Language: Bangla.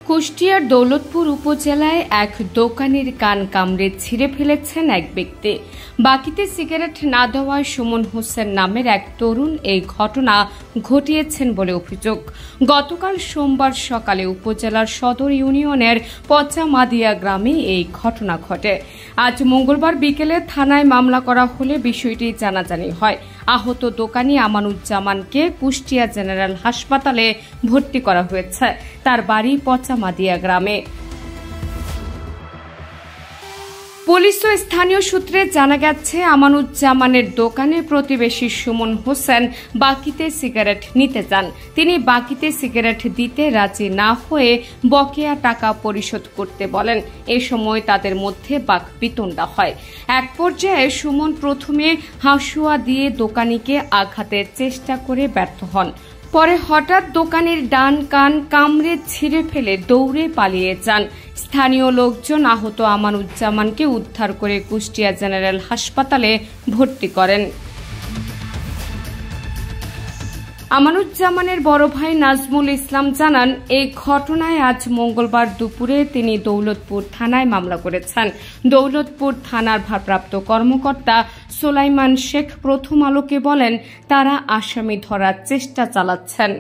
কুষ্টিয়ার দৌলতপুর উপজেলায় এক দোকানের কান কামড়ে ছিঁড়ে ফেলেছেন এক ব্যক্তি। বাকিতে সিগারেট না দেওয়ায় সুমন হোসেন নামের এক তরুণ এই ঘটনা ঘটিয়েছেন বলে অভিযোগ। গতকাল সোমবার সকালে উপজেলার সদর ইউনিয়নের পচামাদিয়া গ্রামে এই ঘটনা ঘটে। আজ মঙ্গলবার বিকেলে থানায় মামলা করা হলে বিষয়টি জানাজানি হয়। আহত দোকানি আমানুজ্জামানকে কুষ্টিয়া জেনারেল হাসপাতালে ভর্তি করা হয়েছে। তার বাড়ি পচামাদিয়া গ্রামে। পুলিশ ও স্থানীয় সূত্রে জানা গেছে, আমানুজ্জামানের দোকানে প্রতিবেশী সুমন হোসেন বাকিতে সিগারেট নিতে যান। তিনি বাকিতে সিগারেট দিতে রাজি না হয়ে বকেয়া টাকা পরিশোধ করতে বলেন। এ সময় তাদের মধ্যে বাকবিতণ্ডা হয়। এক পর্যায়ে সুমন প্রথমে হাঁসুয়া দিয়ে দোকানিকে আঘাতের চেষ্টা করে ব্যর্থ হন। পরে হঠাৎ দোকানের ডান কান কামড়ে ছিঁড়ে ফেলে দৌড়ে পালিয়ে যান। স্থানীয় লোকজন আহত আমানুজ্জামানকে উদ্ধার করে কুষ্টিয়া জেনারেল হাসপাতালে ভর্তি করেন। আমানুজ্জামানের বড় ভাই নাজমুল ইসলাম জানান, এই ঘটনায় আজ মঙ্গলবার দুপুরে তিনি দৌলতপুর থানায় মামলা করেছেন। দৌলতপুর থানার ভারপ্রাপ্ত কর্মকর্তা সোলাইমান শেখ প্রথম আলোকে বলেন, তারা আসামি ধরার চেষ্টা চালাচ্ছেন।